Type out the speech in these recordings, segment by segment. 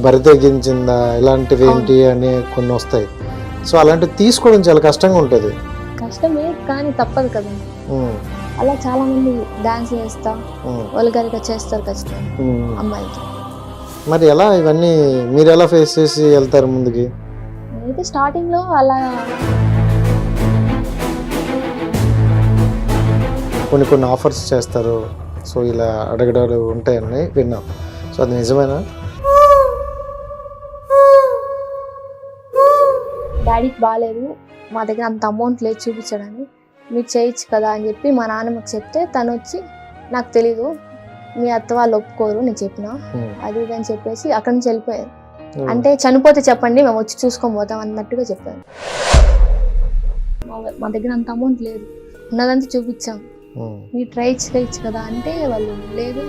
బరి తెగించిందా ఇలాంటివి ఏంటి అని కొన్ని వస్తాయి. సో అలాంటివి తీసుకోవడం చాలా కష్టంగా ఉంటుంది. కష్టమే కానీ తప్పదు కదా. అలా చాలా మంది డాన్స్ చేస్తా వల్గర్గా చేస్తారు ఖచ్చితంగా అమ్మాయిలకి. మరి ఎలా ఇవన్నీ మీరు ఎలా ఫేస్ చేసి వెళ్తారు ముందుకి? అయితే స్టార్టింగ్ లో అలా కొన్ని ఆఫర్స్ చేస్తారు. సో ఇలా అడగడాలు ఉంటాయని విన్నాం. సో అది నిజమేనా? డాడీకి బాగాలేదు, మా దగ్గర అంత అమౌంట్ లేదు చూపించడానికి, మీరు చేయొచ్చు కదా అని చెప్పి మా నాన్నమ్మకి చెప్తే తను వచ్చి నాకు తెలీదు, మీ అత్త వాళ్ళు ఒప్పుకోరు నేను చెప్పిన అది ఇది అని చెప్పేసి అక్కడి నుంచి వెళ్ళిపోయారు. అంటే చనిపోతే చెప్పండి మేము వచ్చి చూసుకొని పోతాం అన్నట్టుగా చెప్పారు. మా దగ్గర అంత అమౌంట్ లేదు, ఉన్నదంతా చూపించాం, మీరు ట్రై చేయొచ్చు కదా అంటే వాళ్ళు లేదు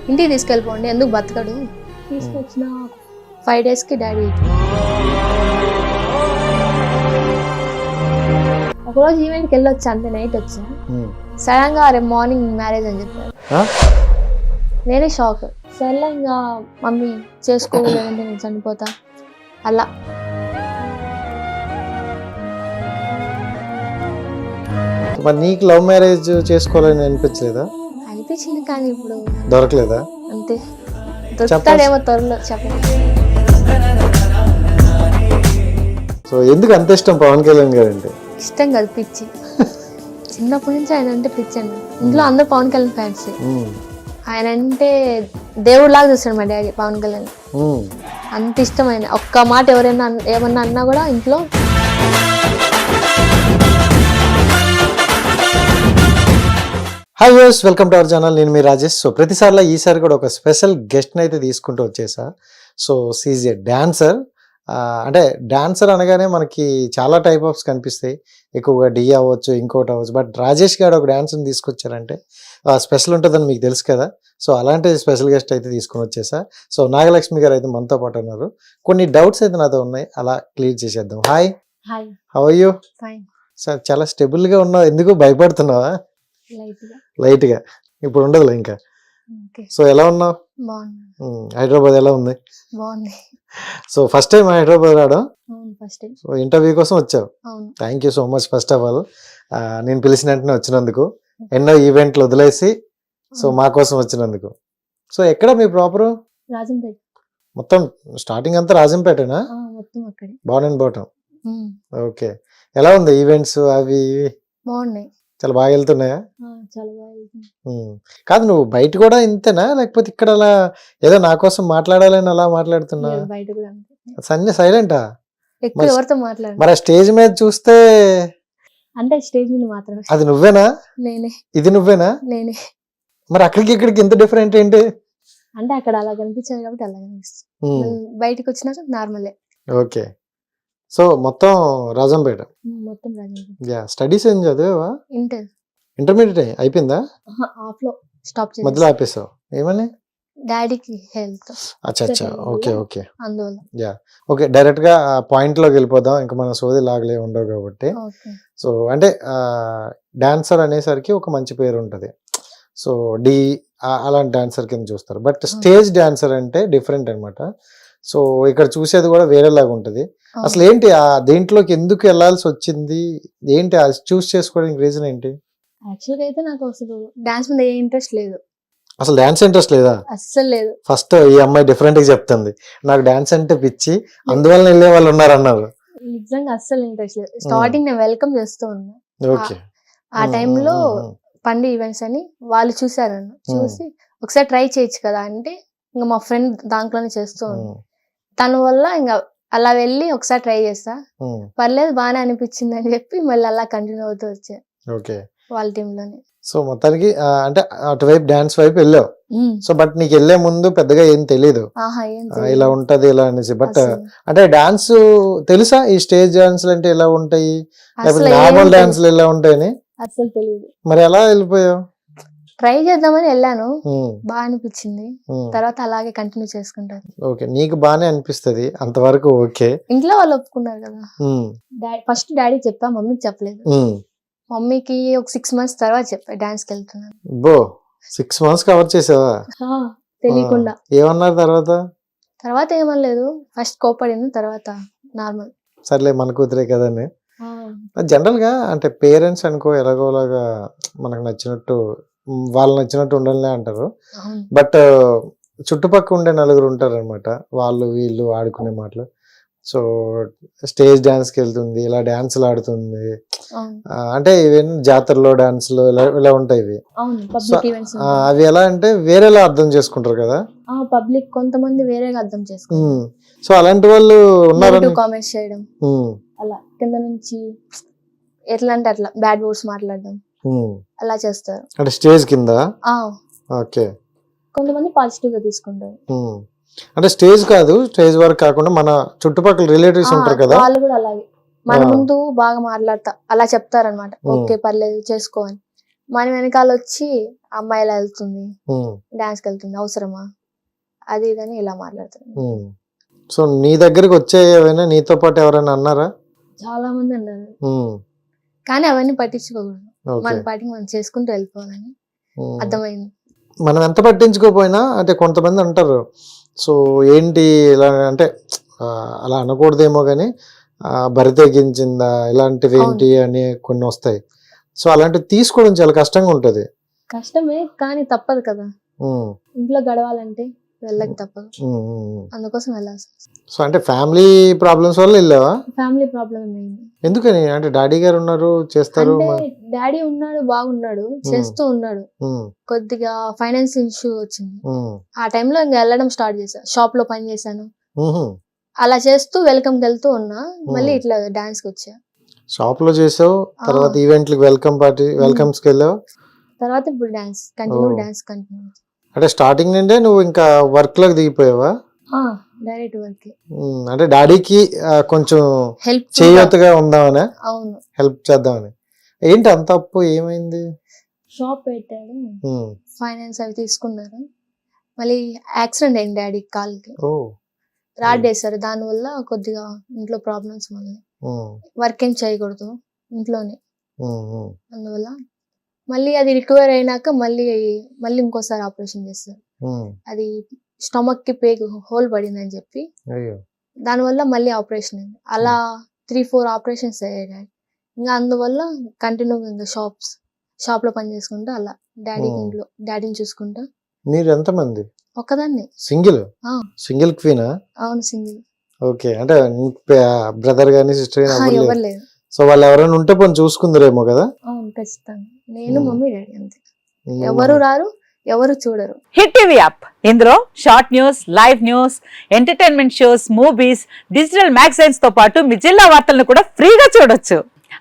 ఇంటికి తీసుకెళ్ళిపోండి ఎందుకు బతకడు. తీసుకొచ్చిన 5 daysకి డాడీ ఒకరోజు ఈవెంట్కి వెళ్ళొచ్చా, అంతే నైట్ వచ్చా, సడన్ గా రేపు మార్నింగ్ మ్యారేజ్ అని చెప్పారు. నేనే షాక్. సరే ఇంకా మమ్మీ చేసుకోలేదంటే నేను చనిపోతా అలా. మరి నీకు లవ్ మ్యారేజ్ చేసుకోవాలని అనిపించలేదా? అనిపించింది కానీ ఇప్పుడు దొరకలేదా? అంతే, దొరుకుతాడేమో త్వరలో చెప్పండి. సో ఎందుకు అంత ఇష్టం పవన్ కళ్యాణ్ గారు అంటే? ఇష్టం కాదు, పిచ్చి. చిన్నప్పటి నుంచి ఆయన అంటే పిచ్చి అండి. ఇంట్లో అందరూ పవన్ కళ్యాణ్ ఫ్యాన్స్. ఆయన అంటే దేవుడు లాగా చూస్తాడు మా డాడీ పవన్ కళ్యాణ్. అంత ఇష్టం ఆయన. ఒక్క మాట ఎవరైనా ఏమన్నా అన్నా కూడా ఇంట్లో. Hi viewers, welcome to our channel. నేను మీ రాజేష్. సో ప్రతిసారిలో ఈసారి కూడా ఒక స్పెషల్ గెస్ట్ని అయితే తీసుకుంటూ వచ్చేసా. So she's a dancer. అంటే డాన్సర్ అనగానే మనకి చాలా టైప్ ఆఫ్స్ కనిపిస్తాయి, ఎక్కువగా డి అవ్వచ్చు, ఇంకోటి అవ్వచ్చు. బట్ రాజేష్ గారు ఒక డాన్స్ని తీసుకొచ్చారంటే స్పెషల్ ఉంటుందని మీకు తెలుసు కదా. సో అలాంటి స్పెషల్ గెస్ట్ అయితే తీసుకుని వచ్చేసా. సో నాగలక్ష్మి గారు అయితే మనతో పాటు ఉన్నారు. కొన్ని డౌట్స్ అయితే నాతో ఉన్నాయి, అలా క్లియర్ చేసేద్దాం. Hi, how are you? Sir చాలా స్టెబుల్గా ఉన్నావు, ఎందుకు భయపడుతున్నావా? లైట్గా, ఇప్పుడు ఉండదులే ఇంకా. సో ఎలా ఉన్నావు? హైదరాబాద్ ఎలా ఉంది? సో ఫస్ట్ టైం హైదరాబాద్ రావడం? సో ఇంటర్వ్యూ కోసం వచ్చావు. Thank you so much first of all, నేను పిలిచిన వెంటనే వచ్చినందుకు, ఎన్నో ఈవెంట్లు వదిలేసి సో మా కోసం వచ్చినందుకు. సో ఎక్కడ మీ ప్రాపర్? మొత్తం స్టార్టింగ్ అంతా రాజంపేటనా? బాన్ అండ్ బాటం. ఓకే, ఎలా ఉంది ఈవెంట్స్ అవి? బాగున్నాయి, చాలా బాగా వెళ్తున్నాయా? కాదు, నువ్వు బయట కూడా ఇంతేనా, లేకపోతే ఇక్కడ అలా ఏదో నా కోసం మాట్లాడాలని అలా మాట్లాడుతున్నా? సన్నీ సైలెంటా? మరి స్టేజ్ మీద చూస్తే అంటే స్టేజ్ మీద మాత్రమే. అది నువ్వేనా? నేనే. ఇది నువ్వేనా? నేనే. మరి అక్కడికి ఇక్కడికి ఇంత డిఫరెంట్ ఏంటి? అంటే అక్కడ అలా కనిపించాలి కాబట్టి అలా కనిపిస్తుంది, బయటకు వచ్చినాక నార్మలే. ఓకే, సో మొత్తం రాజంపేట. మొత్తం రాజంపేట. యా, స్టడీస్ ఏం చదివావా? ఇంటర్మీడియట్ అయిపోయిందా? ఆఫ్లో స్టాప్ చేసి మధ్యలో ఆపేసావు, ఏమని? డాడీకి హెల్త్. అచ్చా, ఓకే ఓకే. అందువల్ల. యా, ఓకే, డైరెక్ట్ గా పాయింట్ లోకి వెళ్ళిపోదాం, ఇంకా మన సోది లాగలే ఉండవు కాబట్టి. సో అంటే డాన్సర్ అనేసరికి ఒక మంచి పేరు ఉంటది, సో డి అలాంటి డాన్సర్ కింద చూస్తారు. బట్ స్టేజ్ డాన్సర్ అంటే డిఫరెంట్ అనమాట. సో ఇక్కడ చూసేది కూడా వేరేలాగా ఉంటది. అసలు ఏంటి దేంట్లోకి ఎందుకు వెళ్ళాల్సి వచ్చింది, ఏంటి చూస్ చేసుకోవడానికి రీజన్ ఏంటి? యాక్చువల్గా అయితే నాకు అసలు డాన్స్ మీద ఏ ఇంట్రెస్ట్ లేదు. అసలు డాన్స్ ఇంట్రెస్ట్ లేదా? అస్సలు లేదు. ఫస్ట్ ఈ అమ్మాయి డిఫరెంట్ గా చెప్తుంది, నాకు డాన్స్ అంటే పిచ్చి, అందువల్ల వెళ్ళే వాళ్ళు ఉన్నారు అన్నారు. నిజంగా అస్సలు ఇంట్రెస్ట్ లేదు. స్టార్టింగ్ నేను వెల్కమ్ చేస్తూ ఉన్నా. ఓకే, ఆ టైంలో పండి ఈవెంట్స్ అని వాళ్ళు చూసారు, చూసి ఒకసారి ట్రై చేయొచ్చు కదా అంటే ఇంకా మా ఫ్రెండ్ దాంట్లోనే చేస్తూ ఉంది, తన వల్ల ఇంకా అలా వెళ్ళి ఒకసారి ట్రై చేస్తా, పర్లేదు బాగానే అనిపించింది అని చెప్పి మళ్ళీ అలా కంటిన్యూ అవుతూ వచ్చా. ఓకే, వాళ్ళ టీమ్ లోనే. సో మొత్తానికి అంటే అటువైపు డాన్స్ వైపు వెళ్ళావు. సో బట్ నీకు వెళ్లే ముందు పెద్దగా ఏం తెలీదు ఇలా ఉంటది ఇలా అనేసి. బట్ అంటే డాన్స్ తెలుసా, ఈ స్టేజ్ డాన్స్ అంటే ఎలా ఉంటాయి, లేకపోతే నార్మల్ డాన్స్లు ఎలా ఉంటాయని? అసలు తెలియదు. మరి ఎలా వెళ్ళిపోయావు? ట్రై చేద్దామని వెళ్ళాను, బాగా అనిపించింది, తర్వాత అలాగే కంటిన్యూ చేసుకుంటాను. ఓకే, నీకు బాగానే అనిపిస్తుంది అంతవరకు. ఓకే, ఇంట్లో వాళ్ళు ఒప్పుకున్నారు కదా. ఫస్ట్ డాడీ చెప్పా, మమ్మీకి చెప్పలేదు. మమ్మీకి ఒక 6 months తర్వాత చెప్పా డాన్స్ కి వెళ్తున్నాను. బో 6 months కవర్ చేసావా? తెలియకుండా. ఏమన్నారు తర్వాత? తర్వాత ఏమనలేదు, ఫస్ట్ కోపడింది, తర్వాత నార్మల్. సర్లే మన కూతురే కదని. జనరల్గా అంటే పేరెంట్స్ అనుకో ఎలాగోలాగా మనకు నచ్చినట్టు వాళ్ళు నచ్చినట్టు ఉండాలనే అంటారు. బట్ చుట్టుపక్కల ఉండే నలుగురు ఉంటారు అనమాట, వాళ్ళు వీళ్ళు ఆడుకునే మాటలు. సో స్టేజ్ డాన్స్కి వెళ్తుంది, ఇలా డాన్సులు ఆడుతుంది, అంటే ఇవన్నీ జాతరలో డాన్సులు ఇలా ఉంటాయి ఇవి. అవి ఎలా అంటే వేరేలా అర్థం చేసుకుంటారు కదా పబ్లిక్, కొంతమంది వేరేగా అర్థం చేసుకుంటారు. సో అలాంటి వాళ్ళు ఉన్నారు, కామెంట్స్ చేయడం, అలా కింద నుంచి ఎట్లా అంటే అట్లా బ్యాడ్ వర్డ్స్ మాట్లాడడం అలా చేస్తారు. అంటే స్టేజ్ కింద. ఓకే. కొంతమంది పాజిటివ్ గా తీసుకుంటారు. అంటే స్టేజ్ కాదు, స్టేజ్ వరకు కాకుండా మన చుట్టుపక్కల రిలేటివ్స్ ఉంటారు కదా, వాళ్ళు కూడా అలాగే మన ముందు బాగా మాట్లాడతా అలా చెప్తారనమాట. ఓకే పర్లేదు చేసుకో అని. మన వెనకాల వచ్చి అమ్మాయి ఇలా వెళ్తుంది, డాన్స్ కి వెళ్తుంది, అవసరమా అది ఇదని ఇలా మాట్లాడతారు. సో నీ దగ్గరికి వచ్చే ఏమైనా నీతో పాటు ఎవరైనా అన్నారా? చాలా మంది అన్నారు, కానీ అవన్నీ పట్టించుకోకూడదు, మన పాటికి మనం చేసుకుంటూ వెళ్ళిపోవాలని అర్థమైంది. మనం ఎంత పట్టించుకోపోయినా అంటే కొంతమంది అంటారు, సో ఏంటి ఇలా అంటే అలా అనకూడదేమో కానీ బరి తెగించిందా ఇలాంటివి ఏంటి అని కొన్ని వస్తాయి. సో అలాంటివి తీసుకోవడం చాలా కష్టంగా ఉంటుంది. కష్టమే కానీ తప్పదు కదా, ఇంట్లో గడవాలంటే వెళ్ళక తప్పదు, అందుకోసం వెళ్ళాల్సి. సో అంటే ఫ్యామిలీ ప్రాబ్లమ్స్ వల్ల వెళ్ళావా? ఫ్యామిలీ ప్రాబ్లం అయింది. ఎందుకని? అంటే డాడీ గారు ఉన్నారు చేస్తారు, డాడీ ఉన్నాడు బాగున్నాడు చేస్తూ ఉన్నాడు, కొద్దిగా ఫైనాన్స్ ఇష్యూ వచ్చింది. ఆ టైంలో ఇంకా వెళ్ళడం స్టార్ట్ చేశాను, షాప్ లో పని చేశాను, అలా చేస్తూ వెల్కమ్ కి వెళ్తూ ఉన్నా. మళ్ళీ ఇట్లా డాన్స్ కి వచ్చా. షాప్ లో చేసావు, తర్వాత ఈవెంట్లకి వెల్కమ్ పార్టీ వెల్కమ్స్ కి వెళ్ళావు, తర్వాత ఇప్పుడు డాన్స్ కంటిన్యూ. అంటే స్టార్టింగ్ నుండే నువ్వు ఇంకా వర్క్ లోకి దిగిపోయావా? Direct work. అంటే డాడీకి కొంచెం హెల్ప్ చేయొత్తుగా ఉందామని, అవును హెల్ప్ చేద్దామని. ఏంటి అంత అప్పు ఏమైంది? షాప్ పెట్టాడు, ఫైనాన్స్ అవి తీసుకున్నారు, మళ్ళీ యాక్సిడెంట్ అయింది డాడీ కాల్కి, రాడ్ వేశారు, దానివల్ల కొద్దిగా ఇంట్లో ప్రాబ్లమ్స్, మళ్ళీ వర్క్ ఏం చేయకూడదు ఇంట్లోనే, అందువల్ల మళ్ళీ అది రికవర్ అయినాక మళ్ళీ ఇంకోసారి ఆపరేషన్ చేస్తారు. అది స్టమక్ కి పేగు హోల్ పడింది అని చెప్పి దానివల్ల మళ్ళీ ఆపరేషన్ అయింది. అలా 3-4 ఆపరేషన్స్ అయ్యాయి. ఇంకా అందువల్ల కంటిన్యూగా ఇంకా షాప్ లో పని చేసుకుంటా అలా డాడీని చూసుకుంటా. మీరు ఎంత మంది? ఒక్కదాన్ని. Single Kwena? అవును, సింగిల్. ఓకే. అంటే బ్రదర్ గానీ సిస్టర్ గానీ ఎవరు లేదు. సో వాళ్ళు ఎవరైనా ఉంటే పని చూసుకుందరేమో కదా? అవును, ఖచ్చితంగా. నేను మమ్మీ డాడీ అంతే, ఎవరు రారు, ఎవరు చూడరు. హిట్ టీవీ యాప్, ఇందులో short news, live news, entertainment shows, movies, digital magazines తో పాటు మీ జిల్లా వార్తలను కూడా ఫ్రీగా చూడొచ్చు.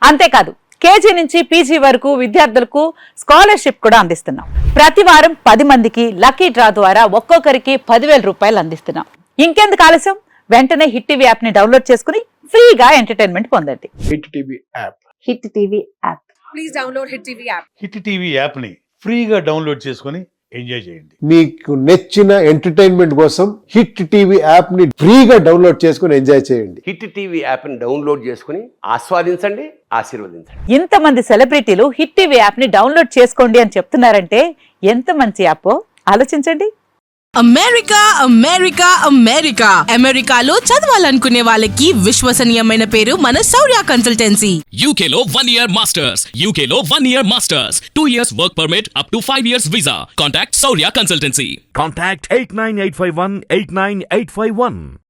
అంతేకాదు కేజీ నుంచి పీజీ వరకు విద్యార్థులకు స్కాలర్షిప్ కూడా అందిస్తున్నాం. ప్రతి వారం 10 మందికి లక్కీ డ్రా ద్వారా ఒక్కొక్కరికి 10,000 రూపాయలు అందిస్తున్నాం. ఇంకెందుకు ఆలస్యం, వెంటనే హిట్ టీవీ యాప్ ని డౌన్లోడ్ చేసుకుని ఫ్రీగా ఎంటర్టైన్మెంట్ పొందండి. Hit TV app. Hit TV app. Please download hit TV app. Hit TV app ని ఫ్రీగా డౌన్లోడ్ చేసుకుని ఎంజాయ్ చేయండి. మీకు నచ్చిన ఎంటర్టైన్మెంట్ కోసం హిట్ టీవీ యాప్ ని ఫ్రీగా డౌన్లోడ్ చేసుకుని ఎంజాయ్ చేయండి. హిట్ టీవీ యాప్ ని డౌన్లోడ్ చేసుకుని ఆస్వాదించండి, ఆశీర్వదించండి. ఇంతమంది సెలబ్రిటీలు హిట్ టీవీ యాప్ ని డౌన్లోడ్ చేసుకోండి అని చెప్తున్నారంటే ఎంత మంచి యాప్ ఆలోచించండి. అమెరికా అమెరికా అమెరికా అమెరికాలో చదవాలనుకునే వాళ్ళకి విశ్వసనీయమైన పేరు మన శౌర్య కన్సల్టెన్సీ. UK లో 1 year masters. UK లో 1 year masters. 2 years work permit up to 5 years visa. Contact Saurya Consultancy. Contact 89851 89851.